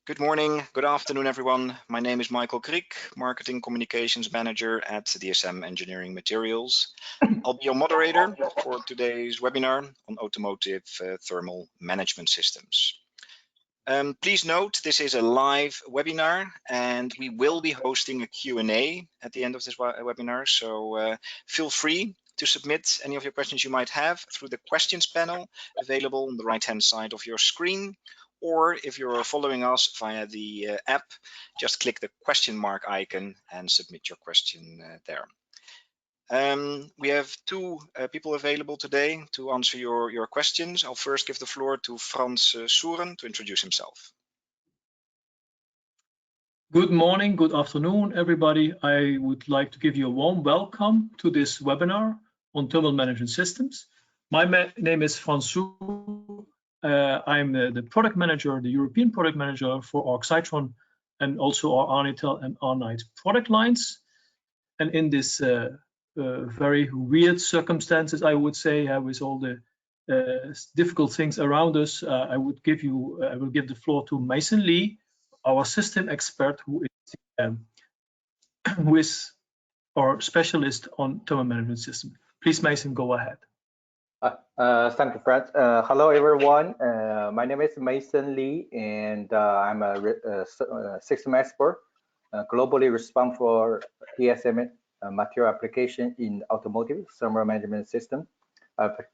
Good morning, good afternoon, everyone. My name is Michael Kriek, Marketing Communications Manager at DSM Engineering Materials. I'll be your moderator for today's webinar on automotive thermal management systems. Please note this is a live webinar and we will be hosting a Q&A at the end of this webinar, so feel free to submit any of your questions you might have through the questions panel available on the right-hand side of your screen. Or if you're following us via the app, just click the question mark icon and submit your question there. We have two people available today to answer your questions. I'll first give the floor to Frans Souren to introduce himself. Good morning, good afternoon, everybody. I would like to give you a warm welcome to this webinar on thermal management systems. My name is Frans Souren. I'm the product manager, the European product manager for our Cytron and also our Arnitel and Arnite product lines. And in this very weird circumstances, I would say, with all the difficult things around us, I will give the floor to Mason Lee, our system expert, who is our specialist on thermal management system. Please, Mason, go ahead. Thank you, Frans. Hello, everyone. My name is Mason Lee, and I'm a system expert, globally responsible for dsm material application in automotive thermal management system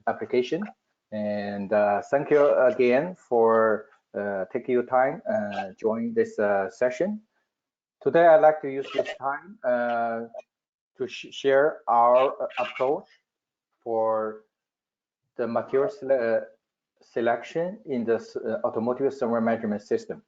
application. And thank you again for taking your time join this session. Today, I'd like to use this time to share our approach for the material selection in the automotive thermal management system.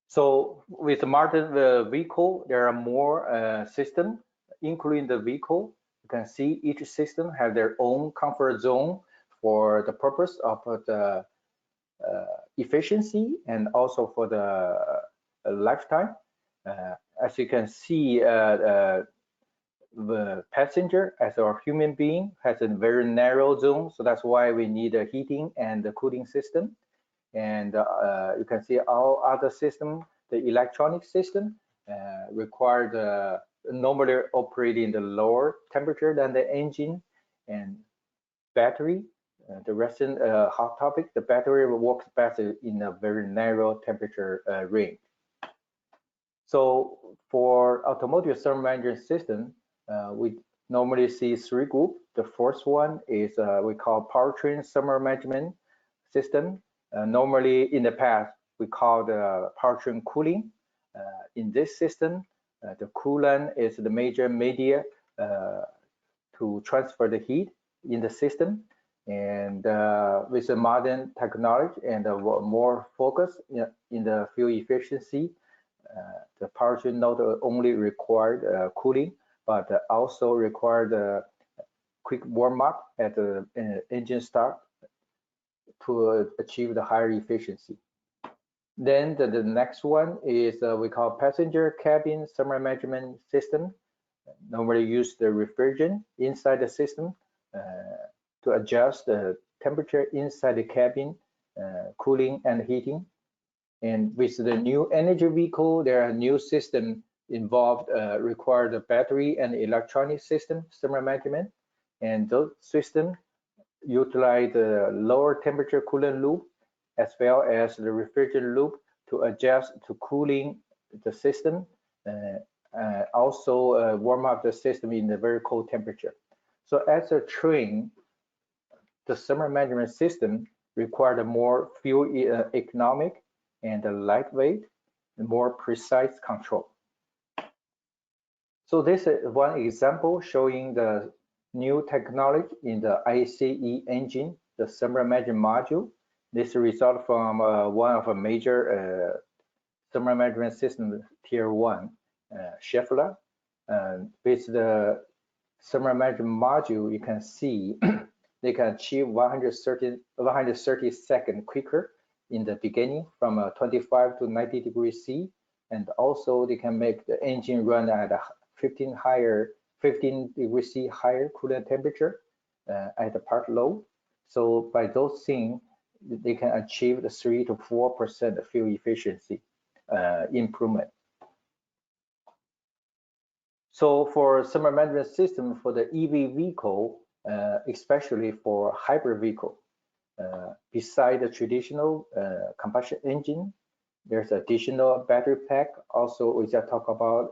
So with the modern vehicle, there are more systems, including the vehicle. You can see each system has their own comfort zone for the purpose of the efficiency and also for the lifetime. As you can see, the passenger as our human being has a very narrow zone, so that's why we need a heating and the cooling system. And you can see all other systems, the electronic system require the normally operating the lower temperature than the engine, and battery, the recent hot topic, the battery works best in a very narrow temperature range. So for automotive thermal management system, we normally see three groups. The first one is we call powertrain thermal management system. Normally in the past, we call the powertrain cooling. In this system, the coolant is the major media to transfer the heat in the system. And with the modern technology and more focus in the fuel efficiency, the powertrain not only required cooling, but also require the quick warm-up at the engine start to achieve the higher efficiency. Then the next one is we call passenger cabin thermal management system. Normally use the refrigerant inside the system to adjust the temperature inside the cabin, cooling and heating. And with the new energy vehicle, there are new systems involved require the battery and electronic system thermal management, and those systems utilize the lower temperature coolant loop as well as the refrigerant loop to adjust to cooling the system, also warm up the system in a very cold temperature. So as a train, the thermal management system required a more fuel economic and lightweight and more precise control. So this is one example showing the new technology in the ICE engine, the thermal management module. This result from one of a major thermal management system, tier 1, Schaeffler. With the thermal management module, you can see they can achieve 130 seconds quicker in the beginning from 25 to 90 degrees C, and also they can make the engine run at a 15 degrees C higher coolant temperature at the part low. So by those things, they can achieve the 3 to 4% fuel efficiency improvement. So for thermal management system for the EV vehicle, especially for hybrid vehicle, beside the traditional combustion engine, there's additional battery pack. Also, we just talk about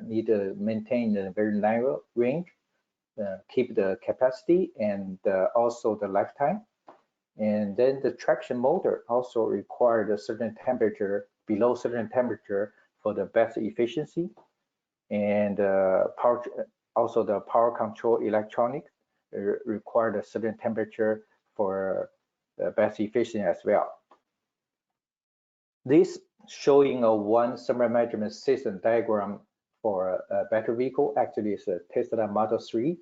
need to maintain a very narrow range, keep the capacity and also the lifetime. And then the traction motor also required a certain temperature, below certain temperature for the best efficiency. And also the power control electronics required a certain temperature for the best efficiency as well. This showing a one thermal management system diagram for a battery vehicle. Actually, it's a Tesla Model 3.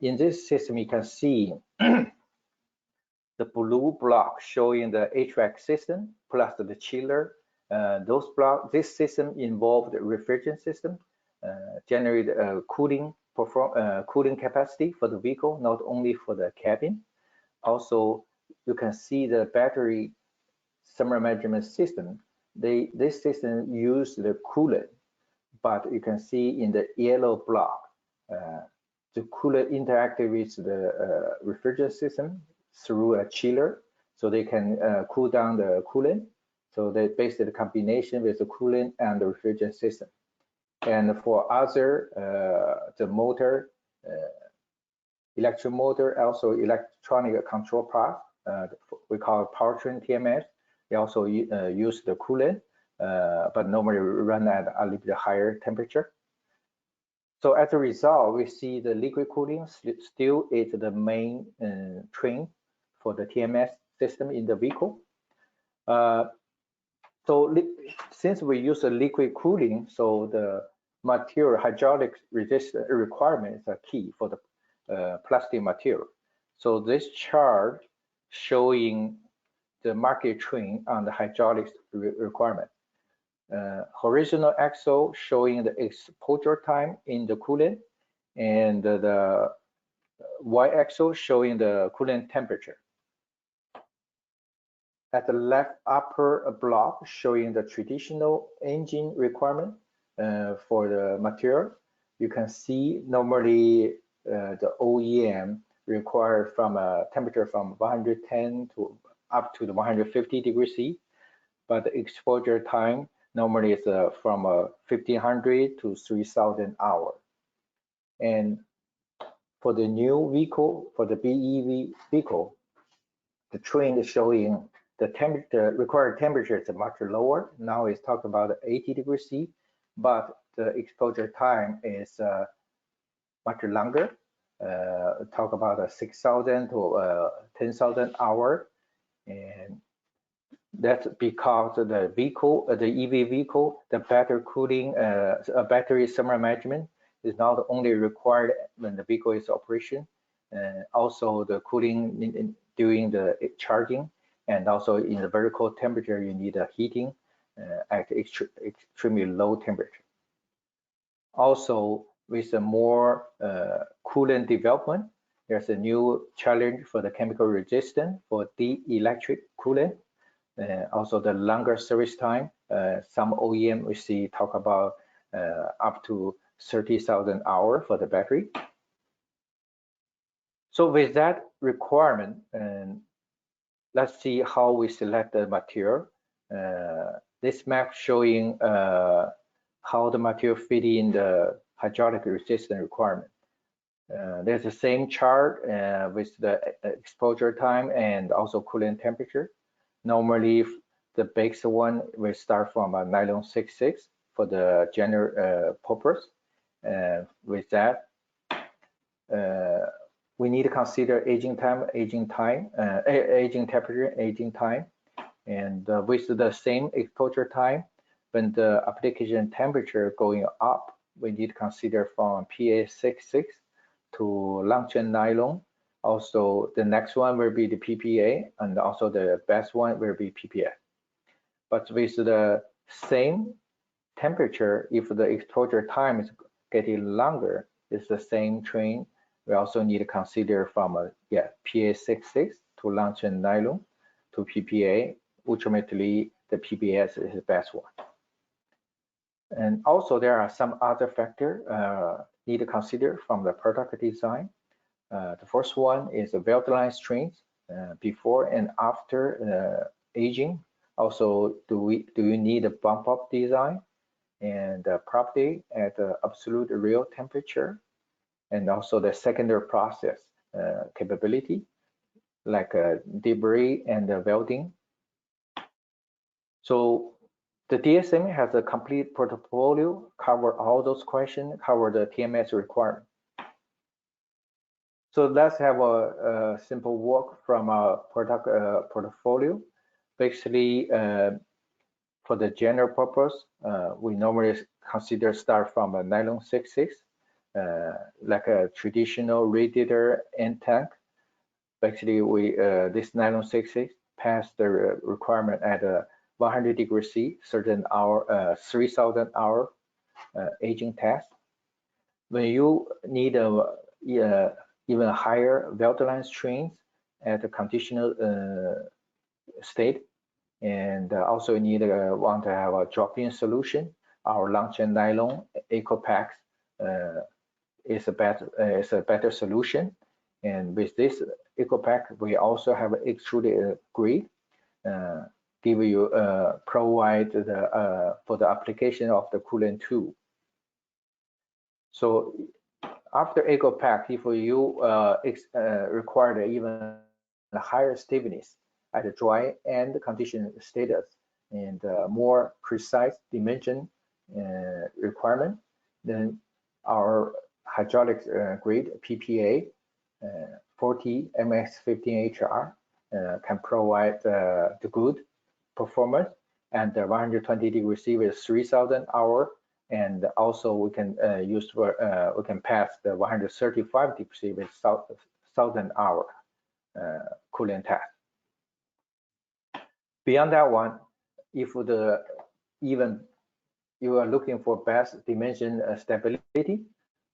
In this system, you can see the blue block showing the HVAC system plus the chiller. This system involved the refrigerant system, generate cooling capacity for the vehicle, not only for the cabin. Also, you can see the battery thermal management system. This system used the coolant, but you can see in the yellow block, the coolant interacted with the refrigerant system through a chiller, so they can cool down the coolant. So they basically the combination with the coolant and the refrigerant system. And for other, the motor, electric motor, also electronic control part, we call it powertrain TMS. They also use the coolant, but normally run at a little bit higher temperature. So as a result, we see the liquid cooling still is the main train for the TMS system in the vehicle. So since we use a liquid cooling, so the material hydraulic resistance requirements are key for the plastic material. So this chart showing the market trend on the hydraulics requirement. Horizontal axle showing the exposure time in the coolant, and the y-axis showing the coolant temperature. At the left upper block showing the traditional engine requirement for the material. You can see normally the OEM require from a temperature from 110 to up to the 150 degrees C, but the exposure time normally is from 1500 to 3000 hours. And for the new vehicle, for the BEV vehicle, the trend is showing the required temperature is much lower. Now it's talking about 80 degrees C, but the exposure time is much longer. Talk about 6,000 to 10,000 hours, and that's because the vehicle, the EV vehicle, the battery cooling, battery thermal management is not only required when the vehicle is operation, also the cooling during the charging, and also in the vertical temperature, you need a heating at extremely low temperature. Also, with the more coolant development, there's a new challenge for the chemical resistance for the electric coolant. Also, the longer service time. Some OEM we see talk about up to 30,000 hours for the battery. So with that requirement, let's see how we select the material. This map showing how the material fit in the hydraulic resistance requirement. There's the same chart with the exposure time and also coolant temperature. Normally, the base one will start from a nylon 6/6 for the general purpose. With that, we need to consider aging time, aging temperature, aging time. And with the same exposure time, when the application temperature going up, we need to consider from PA66 to long-chain nylon. Also, the next one will be the PPA, and also the best one will be PPS. But with the same temperature, if the exposure time is getting longer, it's the same trend. We also need to consider from PA66 to long-chain nylon. to PPA. Ultimately, the PPS is the best one. And also, there are some other factors need to consider from the product design. The first one is the weld line strength before and after aging. Also, do you need a bump up design and property at the absolute real temperature, and also the secondary process capability like debris and welding. So the DSM has a complete portfolio, cover all those questions, cover the TMS requirement. So let's have a simple walk from our product portfolio. Basically, for the general purpose, we normally consider start from a nylon 66, like a traditional radiator end tank. Basically, this nylon 66 passed the requirement at 100 degrees C, certain hour, 3,000 hour aging test. When you need a even higher weld line strength at a conditional state, and also you want to have a drop-in solution. Our long-chain nylon EcoPack is a better solution. And with this EcoPack, we also have extruded grade, give you provide for the application of the coolant tube. So after EcoPack, if you require even higher stiffness at the dry and condition status and more precise dimension requirement, then our hydraulic grade PPA 40 MX15HR can provide the good performance, and the 120 degree C with 3,000 hour, and also we can use for we can pass the 135 degree C with 1,000 hour coolant test. Beyond that one, if even you are looking for best dimension stability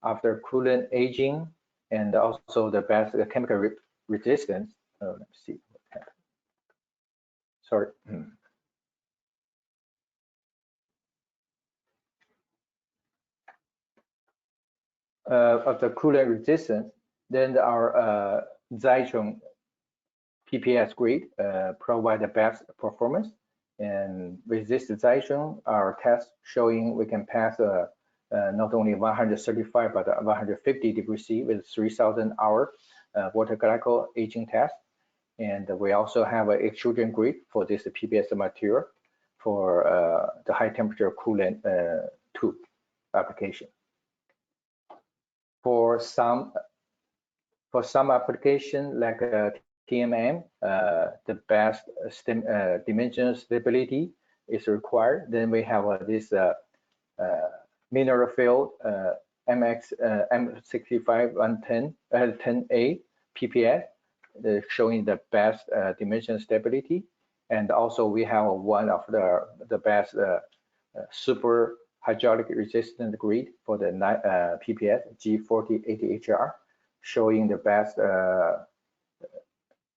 after coolant aging, and also the best chemical resistance. Let me see. Sorry. Of the coolant resistance, then our Zychon PPS grade provide the best performance. And with this Zychon, our test showing we can pass not only 135 but 150 degrees C with 3,000 hour water glycol aging test. And we also have an extrusion grade for this PPS material for the high temperature coolant tube application. For some application like TMM, the best dimension stability is required. Then we have this mineral field M65 10A PPS showing the best dimension stability, and also we have one of the best super hydraulic resistant grade for the PPS G4080HR, showing the best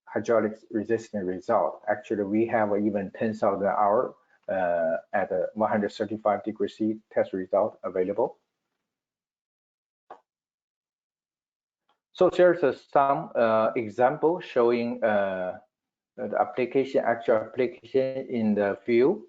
hydraulic resistant result. Actually, we have even 10,000 hour at a 135 degree C test result available. So there's some example showing the actual application in the field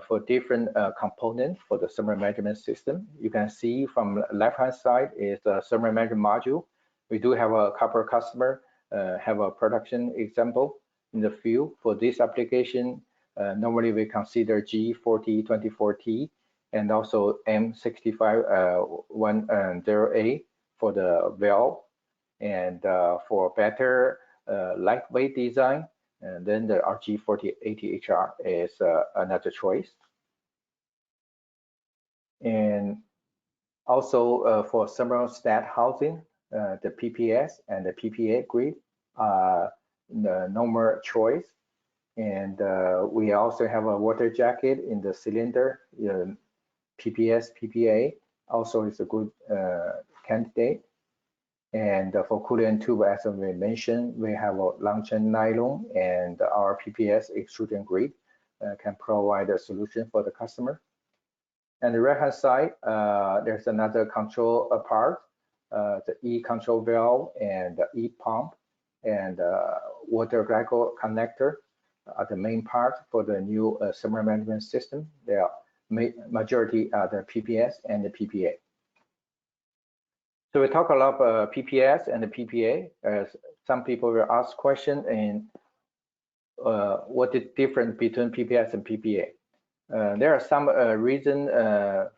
for different components for the thermal management system. You can see from left-hand side is the thermal management module. We do have a couple of customers have a production example in the field for this application. Normally we consider G4024T and also M6510A for the valve, and for better lightweight design, and then the RG4080HR is another choice. And also for thermostat housing, the PPS and the PPA grade are the normal choice. And we also have a water jacket in the cylinder. PPS, PPA also is a good candidate. And for coolant tube, as we mentioned, we have a long chain nylon, and our PPS extrusion grade can provide a solution for the customer. And the right-hand side, there's another control part, the E control valve and the E pump and water glycol connector are the main part for the new thermal management system. They are majority are the PPS and the PPA. So we talk a lot about PPS and the PPA. Some people will ask question and what is different between PPS and PPA. There are some reason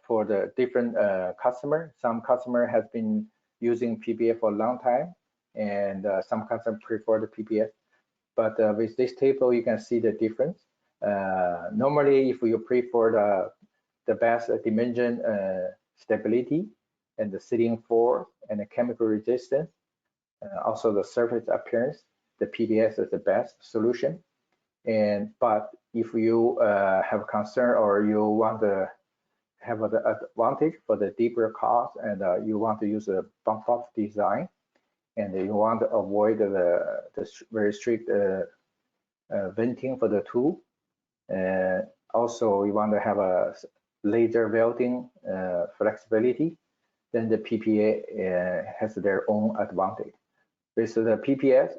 for the different customer. Some customer has been using PPA for a long time, and some customer prefer the PPS. But with this table, you can see the difference. Normally, if you prefer the best dimension stability and the sealing force and the chemical resistance, also the surface appearance, the PPS is the best solution. But if you have concern or you want to have the advantage for the deeper cost and you want to use a bump off design and you want to avoid the very strict venting for the tool, also you want to have a laser welding flexibility, then the PPA has their own advantage. With the PPS,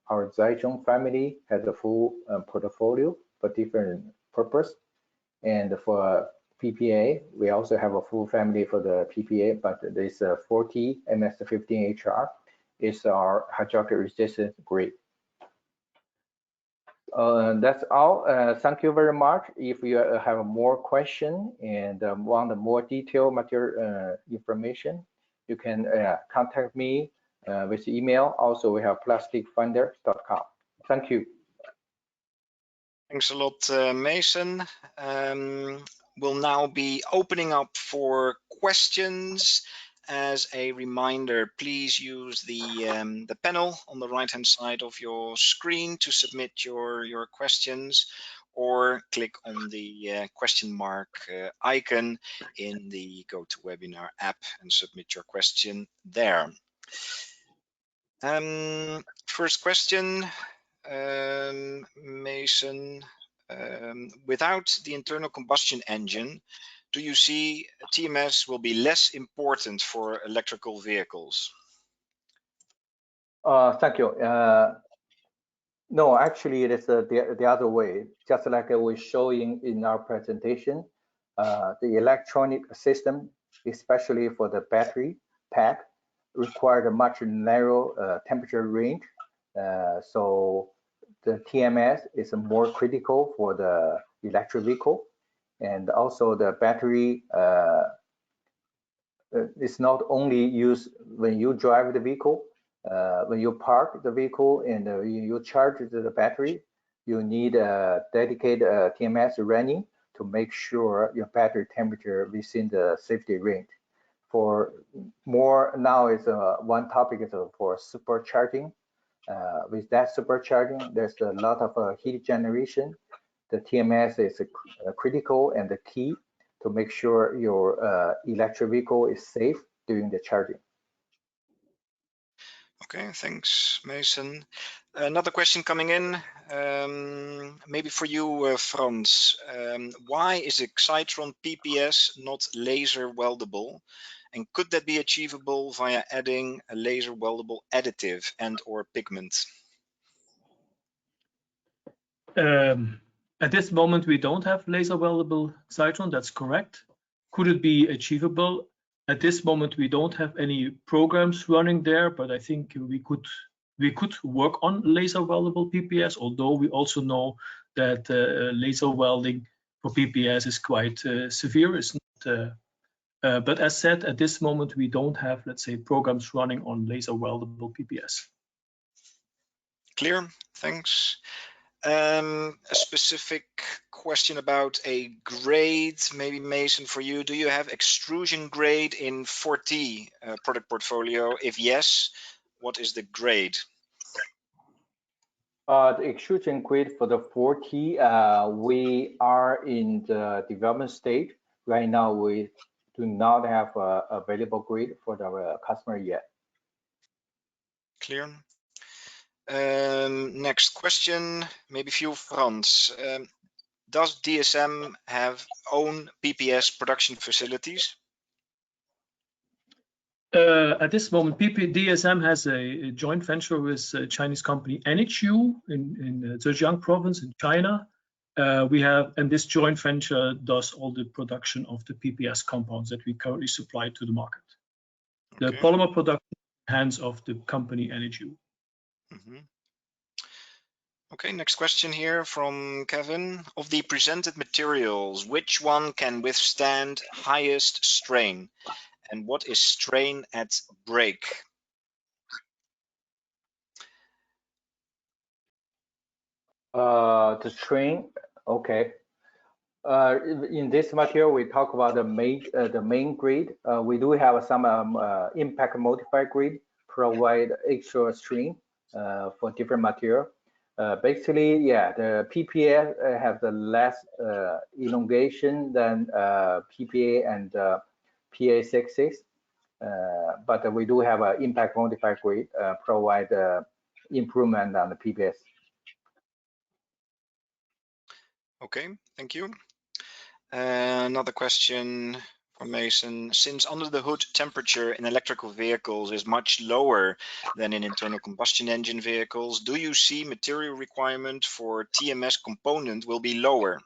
our Zyton family has a full portfolio for different purpose. And for PPA, we also have a full family for the PPA, but this 40 MS15HR is our hydraulic resistance grade. That's all. Thank you very much. If you have more question and want more detailed material information, you can contact me with email. Also, we have plasticfinder.com. Thank you. Thanks a lot, Mason. We'll now be opening up for questions. As a reminder, please use the panel on the right-hand side of your screen to submit your questions, or click on the question mark icon in the GoToWebinar app and submit your question there. First question, Mason. Without the internal combustion engine, do you see TMS will be less important for electrical vehicles? Thank you. No, actually, it is the other way. Just like we're showing in our presentation, the electronic system, especially for the battery pack, required a much narrow temperature range. So the TMS is more critical for the electric vehicle. And also the battery is not only used when you drive the vehicle, when you park the vehicle and you charge the battery, you need a dedicated TMS running to make sure your battery temperature within the safety range. For more now is one topic is for supercharging. With that supercharging, there's a lot of heat generation. The TMS is critical and the key to make sure your electric vehicle is safe during the charging. Okay, thanks, Mason. Another question coming in, maybe for you, Frans. Why is Excitron PPS not laser weldable? And could that be achievable via adding a laser weldable additive and or pigment? At this moment, we don't have laser weldable Excitron, that's correct. Could it be achievable? At this moment, we don't have any programs running there, but I think we could work on laser weldable PPS, although we also know that laser welding for PPS is quite severe. It's not, but as said, at this moment, we don't have, let's say, programs running on laser weldable PPS. Clear, thanks. A specific question about a grade, maybe Mason for you. Do you have extrusion grade in 4T product portfolio? If yes, what is the grade? The extrusion grade for the 4T, we are in the development stage. Right now, we do not have a available grade for the customer yet. clear. Next question, maybe for you, Frans. Does DSM have own PPS production facilities? At this moment, DSM has a joint venture with a Chinese company NHU in Zhejiang province in China. And this joint venture does all the production of the PPS compounds that we currently supply to the market. Okay. The polymer production hands of the company NHU. Mm-hmm. Okay, next question here from Kevin. Of the presented materials, which one can withstand highest strain? And what is strain at break? The strain, okay. In this material, we talk about the main grade. We do have some impact modifier grade provide extra strain for different material. Basically, yeah, the PPA have the less elongation than PPA and PA66, but we do have an impact modifier grade provide improvement on the PPS. Okay, thank you. Another question from Mason. Since under the hood temperature in electrical vehicles is much lower than in internal combustion engine vehicles, do you see material requirement for TMS component will be lower?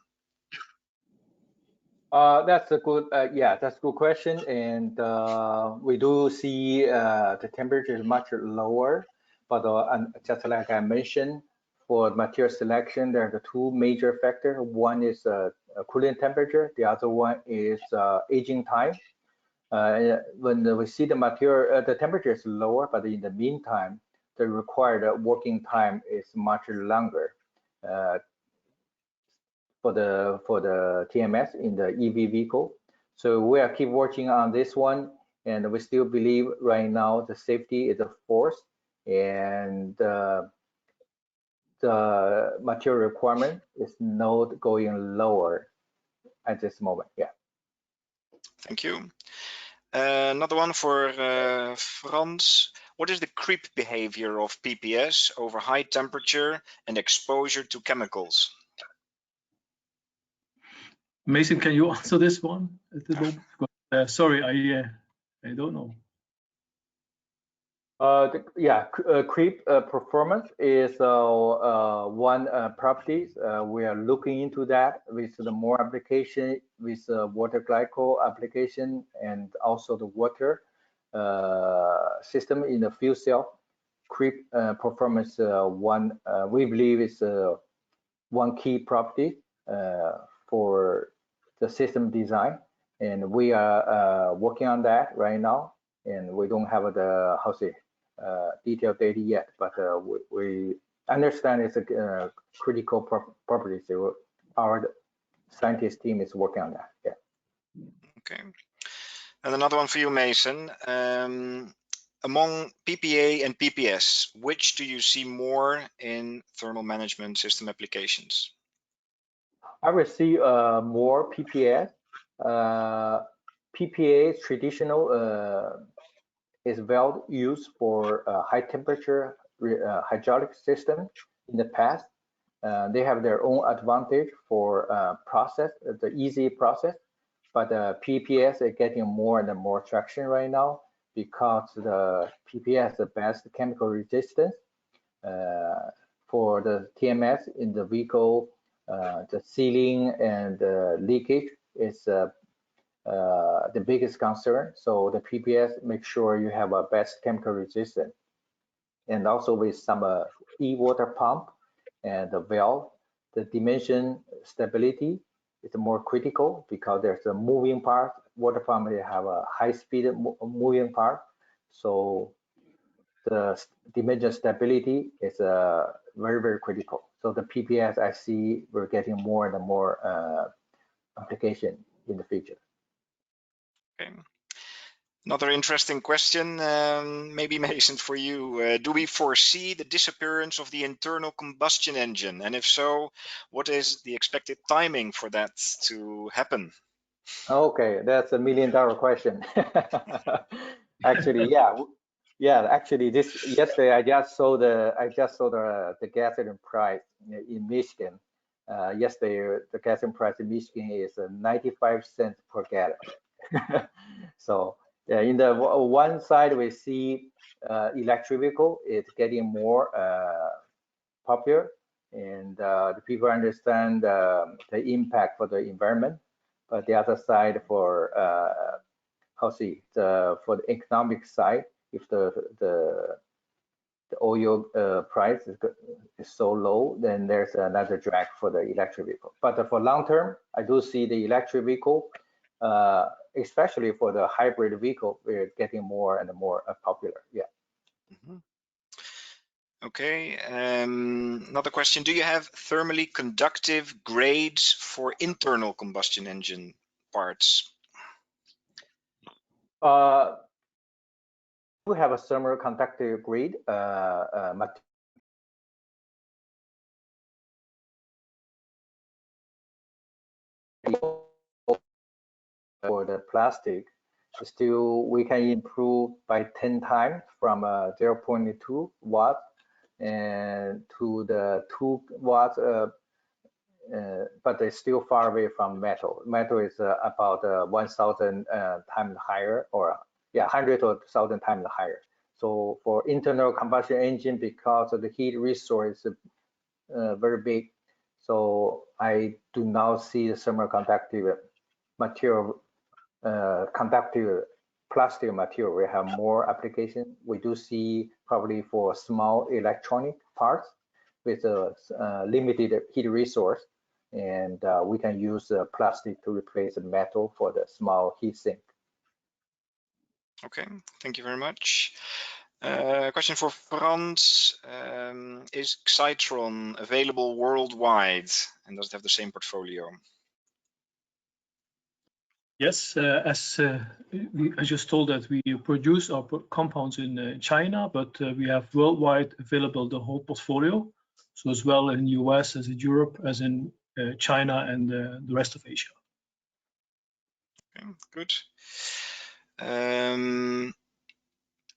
That's a good, yeah, that's a good question. And we do see the temperature is much lower, but just like I mentioned, for material selection, there are the two major factors. One is cooling temperature. The other one is aging time. When we see the material, the temperature is lower, but in the meantime, the required working time is much longer for the TMS in the EV vehicle. So we are keep working on this one, and we still believe right now the safety is a force, and the material requirement is not going lower at this moment. Yeah. Thank you. Another one for Frans. What is the creep behavior of PPS over high temperature and exposure to chemicals? Mason, can you answer this one? Sorry, I don't know. Creep performance is one property. We are looking into that with the more application with water glycol application and also the water system in the fuel cell. Creep performance we believe is one key property for the system design, and we are working on that right now. And we don't have the detailed data yet, but we understand it's a critical property. So our scientist team is working on that. Yeah. Okay. And another one for you, Mason. Among PPA and PPS, which do you see more in thermal management system applications? I will see more PPS. PPA traditional is well used for high temperature hydraulic system in the past. They have their own advantage for process, the easy process, but PPS is getting more and more traction right now because the PPS the best chemical resistance for the TMS in the vehicle. The sealing and leakage is the biggest concern. So the PPS make sure you have a best chemical resistance, and also with some e-water pump and the valve, the dimension stability is more critical because there's a moving part. Water pump they have a high speed moving part, so the dimension stability is very critical. So the PPS I see we're getting more and more application in the future. Okay. Another interesting question, maybe Mason for you. Do we foresee the disappearance of the internal combustion engine? And if so, what is the expected timing for that to happen? Okay, that's $1 million question. Actually, yeah, Yeah, actually, yesterday I just saw the gasoline price in Michigan. Yesterday the gasoline price in Michigan is 95 cents per gallon. So yeah, in the one side we see electric vehicle is getting more popular, and the people understand the impact for the environment. But the other side for for the economic side, if the oil price is so low, then there's another drag for the electric vehicle. But for long term, I do see the electric vehicle, especially for the hybrid vehicle, we're getting more and more popular. Yeah. Mm-hmm. Okay, another question. Do you have thermally conductive grades for internal combustion engine parts? We have a thermal conductive grade for the plastic. Still, we can improve by 10 times from 0.2 watt and to the 2 watts, but it's still far away from metal. Metal is about 1,000 times higher, or yeah, 100 or 1,000 times higher. So for internal combustion engine, because of the heat resource is very big, so I do not see the thermal conductive material, conductive plastic material. We have more application. We do see probably for small electronic parts with a limited heat resource, and we can use plastic to replace the metal for the small heat sink. Okay, thank you very much. Question for Frans. Is Xitron available worldwide, and does it have the same portfolio? Yes, as I just told that we produce our compounds in China, but we have worldwide available the whole portfolio. So as well in US as in Europe, as in China and the rest of Asia. Okay, good.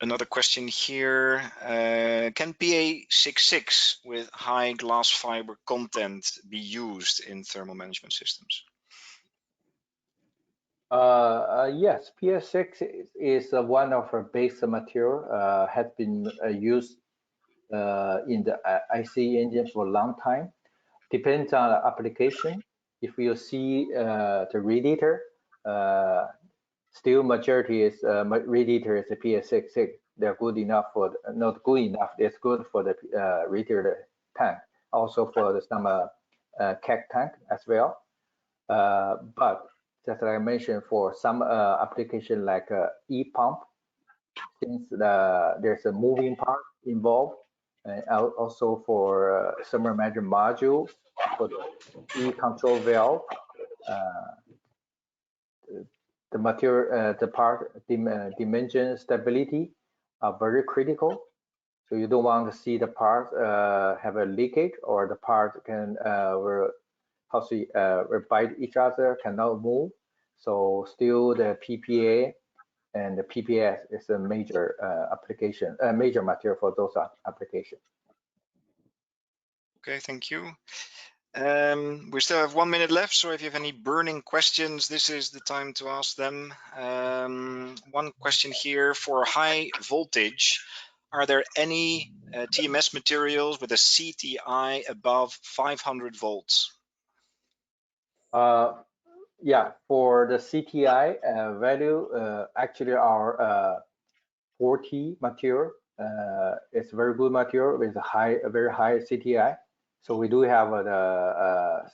Another question here. Can PA66 with high glass fiber content be used in thermal management systems? Yes, PS6 is one of our base material, has been used in the IC engine for a long time. Depends on the application. If you see the radiator, still majority is radiator is a PS66. They're good enough for, not good enough, it's good for the radiator tank, also for some keg tank as well. But just like I mentioned, for some application like e-pump, since there's a moving part involved, and also for thermal management module, for the e-control valve, the material, the part dimension stability are very critical. So you don't want to see the part have a leakage, or the part can bite each other, cannot move. So still the PPA and the PPS is a major application, a major material for those applications. Okay, thank you. We still have 1 minute left, so if you have any burning questions, this is the time to ask them. One question here: for high voltage, are there any TMS materials with a CTI above 500 volts? Yeah, for the CTI value, actually our 40 material is very good material with a very high CTI. So we do have the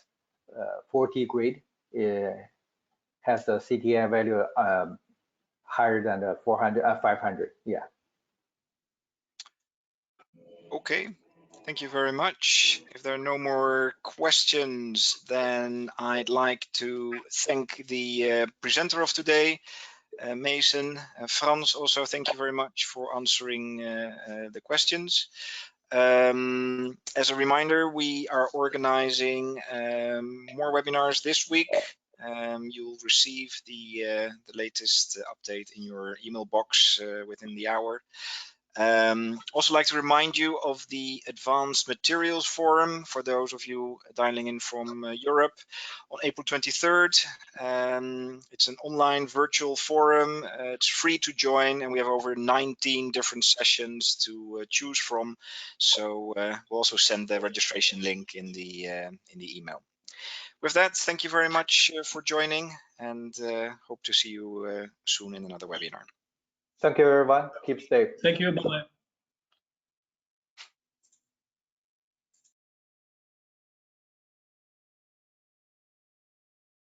40 grade. It has a CTI value higher than the 500. Yeah. Okay, thank you very much. If there are no more questions, then I'd like to thank the presenter of today, Mason. Frans, also thank you very much for answering the questions. As a reminder, we are organizing more webinars this week. You'll receive the latest update in your email box within the hour. Also like to remind you of the Advanced Materials Forum for those of you dialing in from Europe on April 23rd. It's an online virtual forum. It's free to join, and we have over 19 different sessions to choose from. So we'll also send the registration link in the email. With that, thank you very much for joining, and hope to see you soon in another webinar. Thank you, everyone. Keep safe. Thank you. Bye-bye.